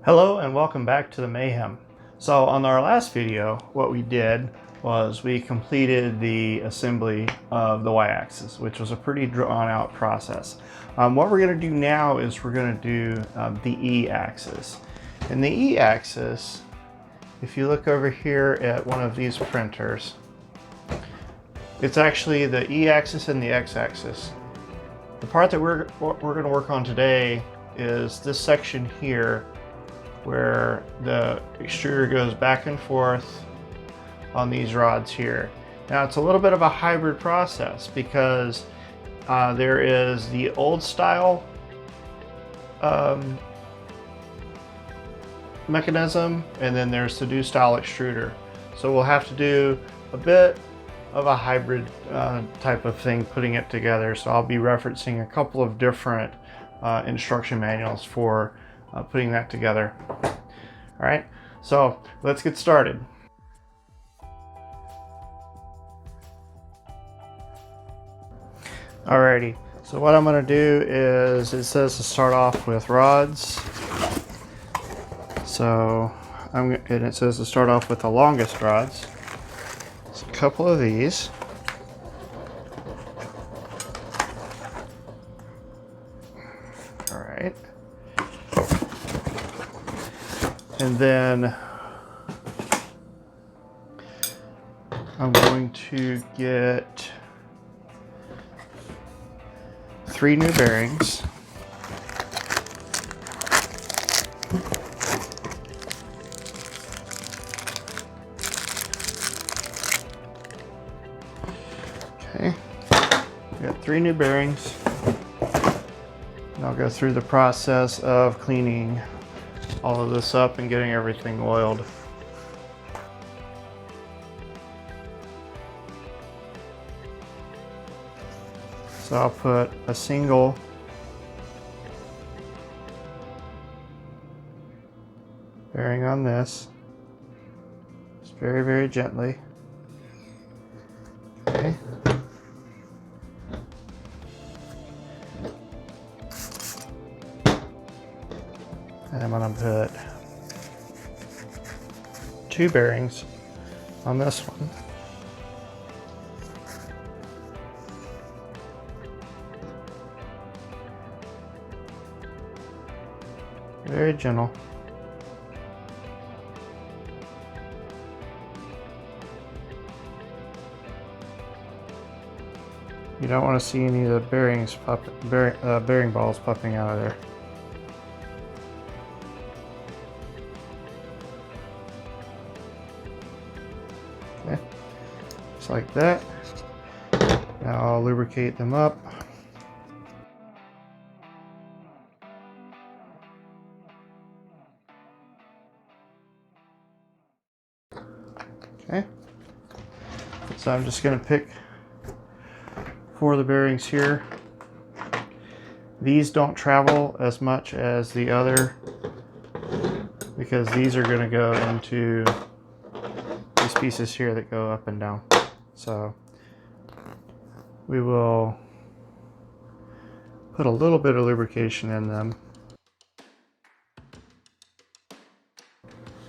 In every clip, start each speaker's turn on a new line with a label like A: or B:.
A: Hello and welcome back to the Mayhem. So on our last video, what we did was we completed the assembly of the y-axis, which was a pretty drawn out process. What we're going to do now is we're going to do the e-axis. And the e-axis, if you look over here at one of these printers, it's actually the e-axis and the x-axis. The part that we're going to work on today is this section here, where the extruder goes back and forth on these rods here. Now it's a little bit of a hybrid process because there is the old style mechanism, and then there's the new style extruder. So we'll have to do a bit of a hybrid type of thing putting it together. So I'll be referencing a couple of different instruction manuals for putting that together. All right, so let's get started. Alrighty, so what I'm going to do is, it says to start off with rods. So and it says to start off with the longest rods. So a couple of these. All right. And then I'm going to get 3 new bearings. Okay, got 3 new bearings. And I'll go through the process of cleaning all of this up and getting everything oiled. So I'll put a single bearing on this, just very, very gently. Okay. And I'm going to put 2 bearings on this one. Very gentle. You don't want to see any of the bearings bearing balls popping out of there. Okay, just like that. Now I'll lubricate them up. Okay, so I'm just going to pick 4 of the bearings here. These don't travel as much as the other because these are going to go into these pieces here that go up and down. So we will put a little bit of lubrication in them.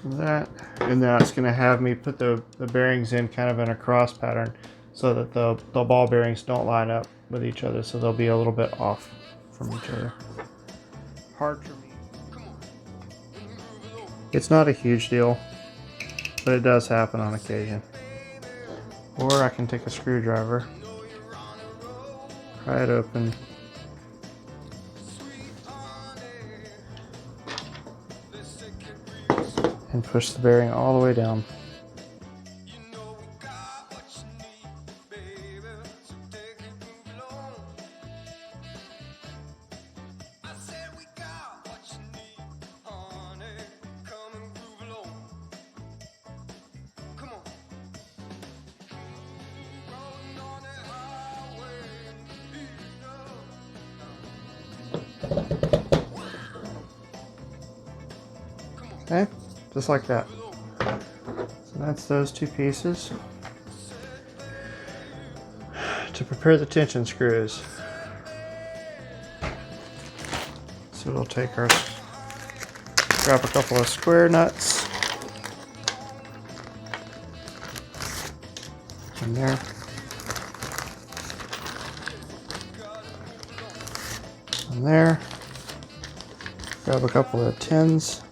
A: That, and that's going to have me put the bearings in kind of in a cross pattern so that the ball bearings don't line up with each other, so they'll be a little bit off from each other. Hard for me. It's not a huge deal, but it does happen on occasion. Or I can take a screwdriver, pry it open, and push the bearing all the way down. Okay, just like that. So that's those 2 pieces. To prepare the tension screws, So we'll take our Drop a couple of square nuts in there. In there. Grab a couple of tins.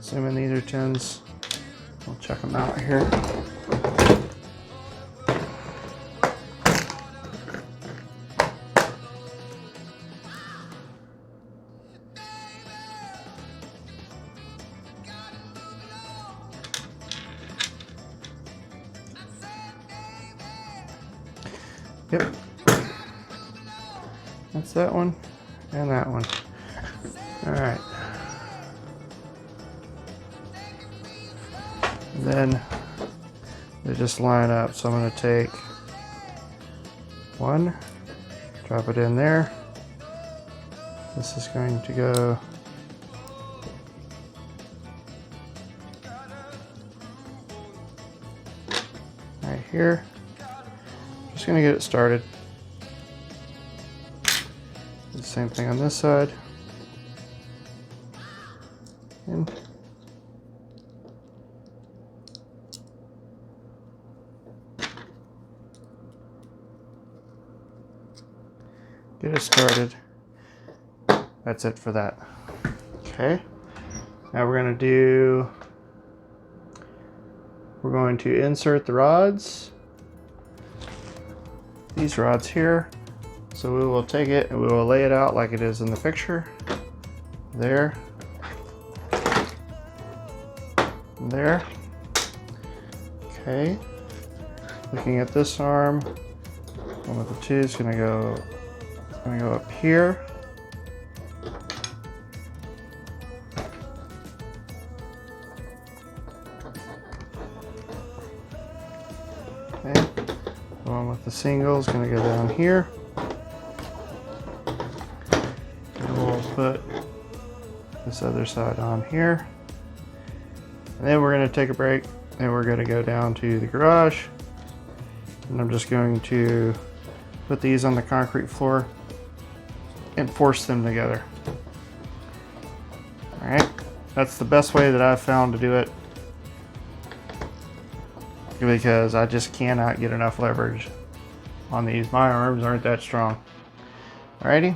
A: Assuming these are tins. We'll check them out here. Yep. That's that one and that one. All right. Then they just line up. So I'm going to take one, drop it in there. This is going to go right here. Just going to get it started. The same thing on this side. And get it started. That's it for that. Okay. Now we're going to insert the rods. These rods here. So we will take it and we will lay it out like it is in the picture. There. There. Okay. Looking at this arm, one of the two is going to go up here. Okay. The one with the single is going to go down here. And we'll put this other side on here. And then we're going to take a break and we're going to go down to the garage. And I'm just going to put these on the concrete floor and force them together. All right, that's the best way that I've found to do it because I just cannot get enough leverage on these. My arms aren't that strong. Alrighty,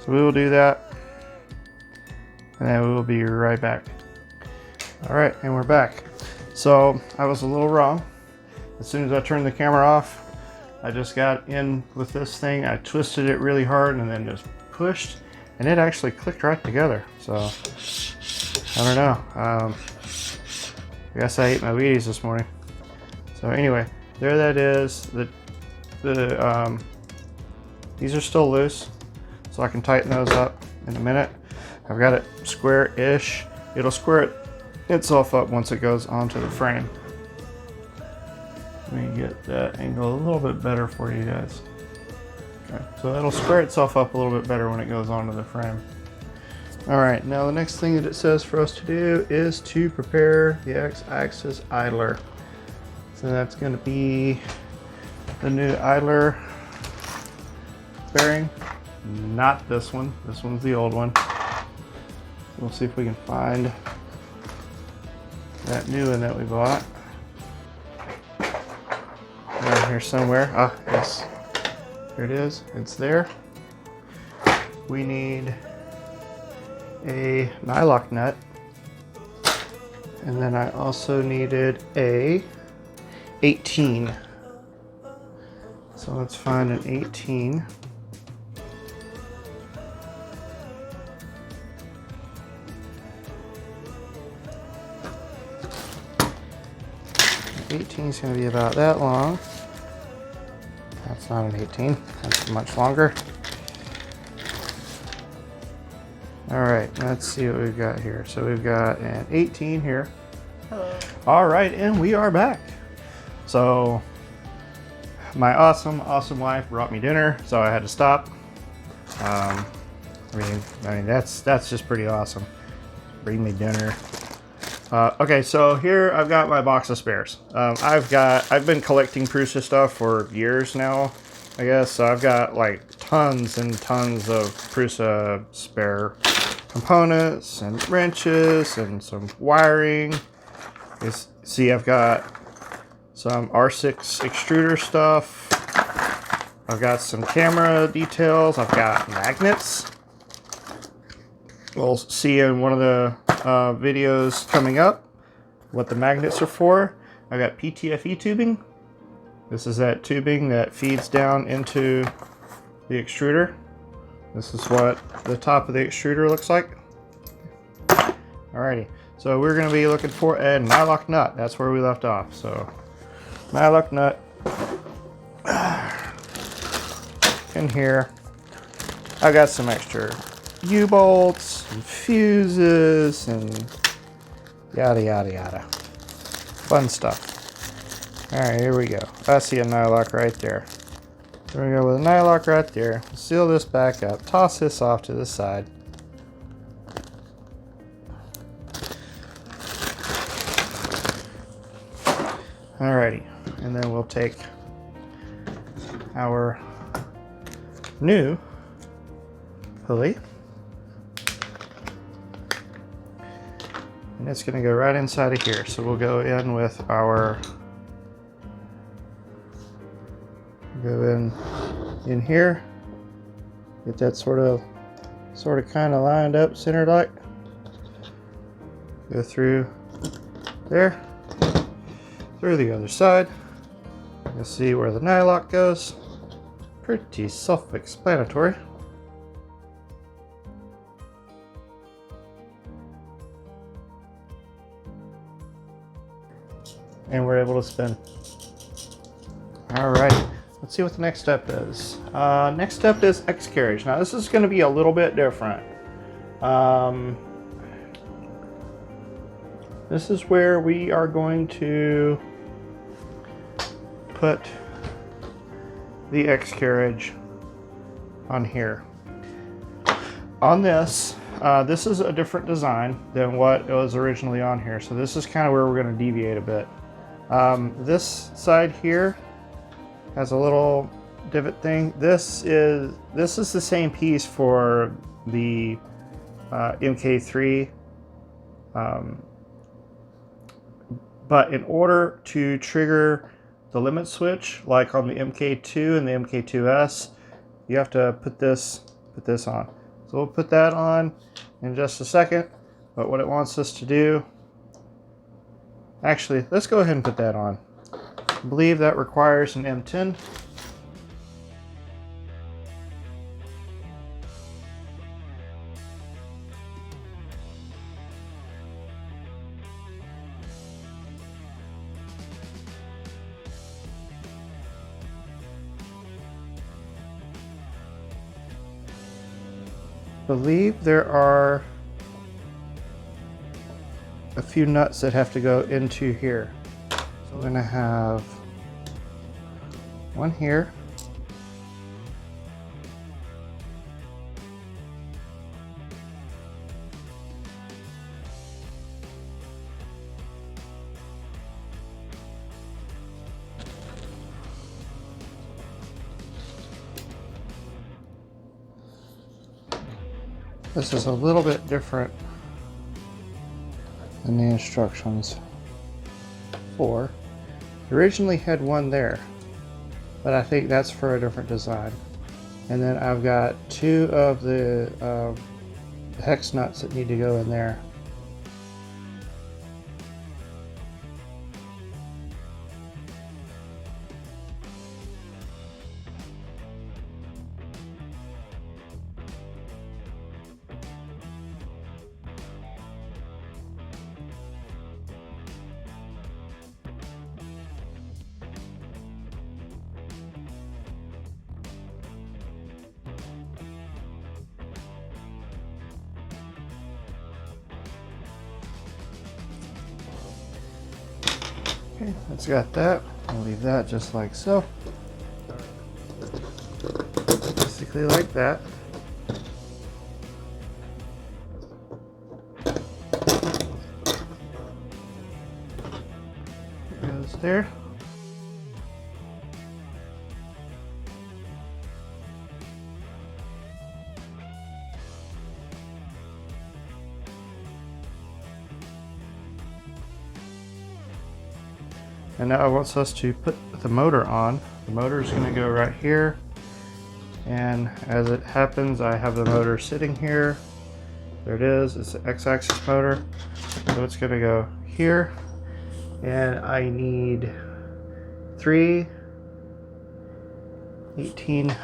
A: so we will do that and then we will be right back. All right, and we're back. So I was a little wrong. As soon as I turned the camera off, I just got in with this thing. I twisted it really hard and then just pushed, and it actually clicked right together. So I don't know. I guess I ate my Wheaties this morning. So anyway, there that is. These are still loose, so I can tighten those up in a minute. I've got it square-ish. It'll square itself up once it goes onto the frame. Let me get that angle a little bit better for you guys. Okay, so it'll square itself up a little bit better when it goes onto the frame. All right, now the next thing that it says for us to do is to prepare the X-axis idler. So that's going to be the new idler bearing, not this one. This one's the old one. We'll see if we can find that new one that we bought. Around here somewhere. Ah, yes. Here it is. It's there. We need a nylock nut. And then I also needed a 18. So let's find an 18. The 18 is going to be about that long. That's not an 18. That's much longer. All right, let's see what we've got here. So we've got an 18 here. Hello. All right, and we are back. So my awesome wife brought me dinner, so I had to stop. I mean that's just pretty awesome. Bring me dinner. Okay, so here I've got my box of spares. I've been collecting Prusa stuff for years now, I guess. So I've got like tons and tons of Prusa spare components and wrenches and some wiring. You see, I've got some R6 extruder stuff. I've got some camera details. I've got magnets. We'll see in one of the videos coming up what the magnets are for. I've got PTFE tubing. This is that tubing that feeds down into the extruder. This is what the top of the extruder looks like. Alrighty, so we're going to be looking for a nylock nut. That's where we left off. So nylock nut in here. I got some extra U-bolts and fuses and yada yada yada. Fun stuff. Alright, here we go. I see a nylock right there. So we're going to go with a nylock right there. Seal this back up. Toss this off to the side. Alrighty. And then we'll take our new pulley. And it's going to go right inside of here. So we'll go in with our... Go in here, get that sort of kind of lined up, centered like. Go through there, through the other side. You'll see where the nylock goes. Pretty self-explanatory. And we're able to spin. All right. Let's see what the next step is. Next step is X carriage. Now this is going to be a little bit different. This is where we are going to put the X carriage on here. On this, this is a different design than what was originally on here. So this is kind of where we're going to deviate a bit. This side here has a little divot thing. This is the same piece for the MK3, but in order to trigger the limit switch, like on the MK2 and the MK2S, you have to put this on. So we'll put that on in just a second. But what it wants us to do, actually, let's go ahead and put that on. I believe that requires an M10. I believe there are a few nuts that have to go into here. So we're going to have one here. This is a little bit different than the instructions for. Originally had one there, but I think that's for a different design. And then I've got two of the hex nuts that need to go in there. Okay, that's got that. I'll leave that just like so. Basically like that. Goes there. And now it wants us to put the motor on. The motor is going to go right here. And as it happens, I have the motor sitting here. There it is. It's the X-axis motor. So it's going to go here. And I need 3 18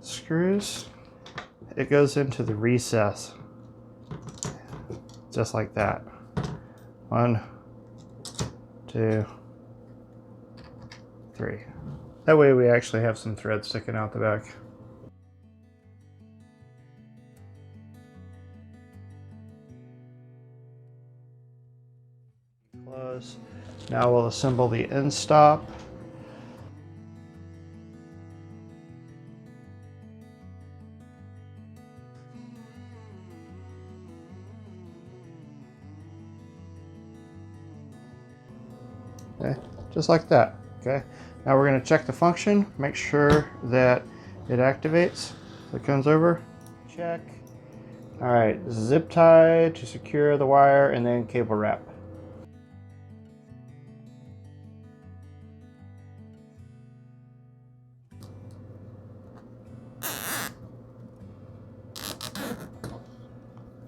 A: screws. It goes into the recess. Just like that. 1, 2, 3. That way we actually have some thread sticking out the back. Close. Now we'll assemble the end stop. Okay, just like that. Okay, now we're going to check the function, make sure that it activates. So it comes over, check. All right, zip tie to secure the wire, and then cable wrap.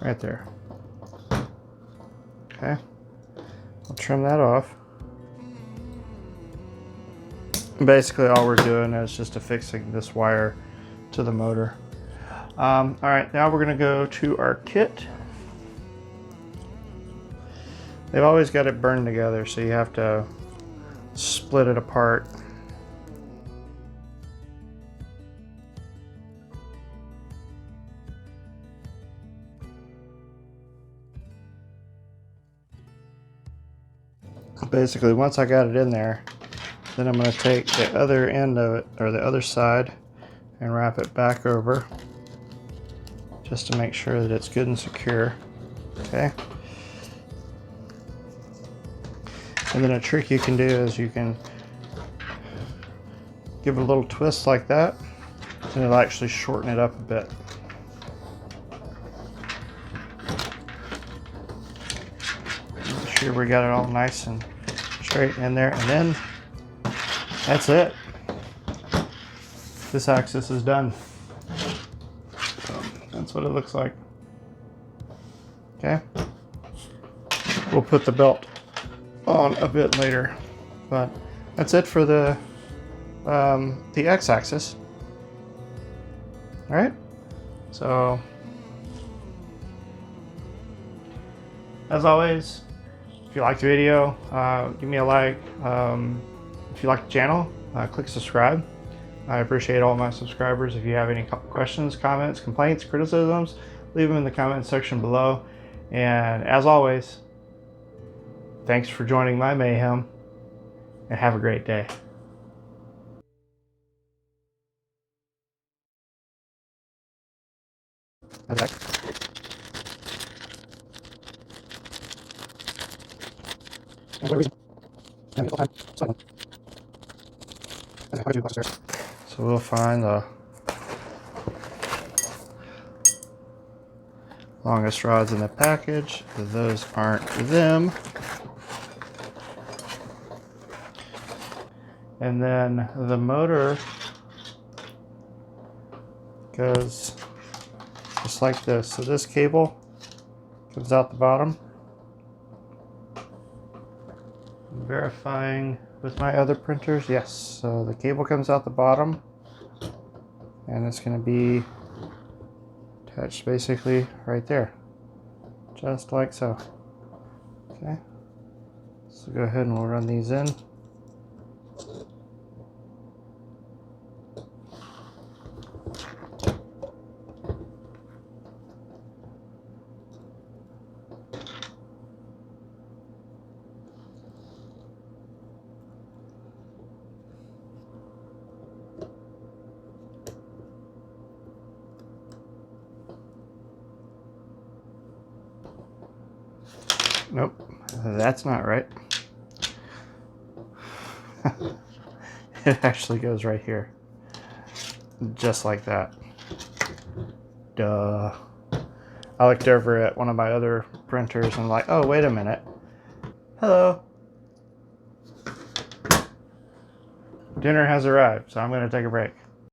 A: Right there. Okay, I'll trim that off. Basically all we're doing is just affixing this wire to the motor. All right, now we're going to go to our kit. They've always got it burned together, so you have to split it apart. Basically, once I got it in there, then I'm going to take the other end of it, or the other side, and wrap it back over just to make sure that it's good and secure. Okay. And then a trick you can do is you can give it a little twist like that, and it'll actually shorten it up a bit. Make sure we got it all nice and straight in there, and then that's it. This axis is done. So that's what it looks like. Okay. We'll put the belt on a bit later, but that's it for the X-axis. All right. So as always, if you liked the video, give me a like. If you like the channel, click subscribe. I appreciate all my subscribers. If you have any questions, comments, complaints, criticisms, leave them in the comment section below. And as always, thanks for joining my mayhem, and have a great day. Okay. So we'll find the longest rods in the package. Those aren't them. And then the motor goes just like this. So this cable comes out the bottom. I'm verifying with my other printers. Yes, so the cable comes out the bottom, and it's going to be attached basically right there, just like so. Okay, so go ahead and we'll run these in. Nope, that's not right. It actually goes right here. Just like that. Duh. I looked over at one of my other printers and I'm like, oh, wait a minute. Hello. dinner has arrived, so I'm going to take a break.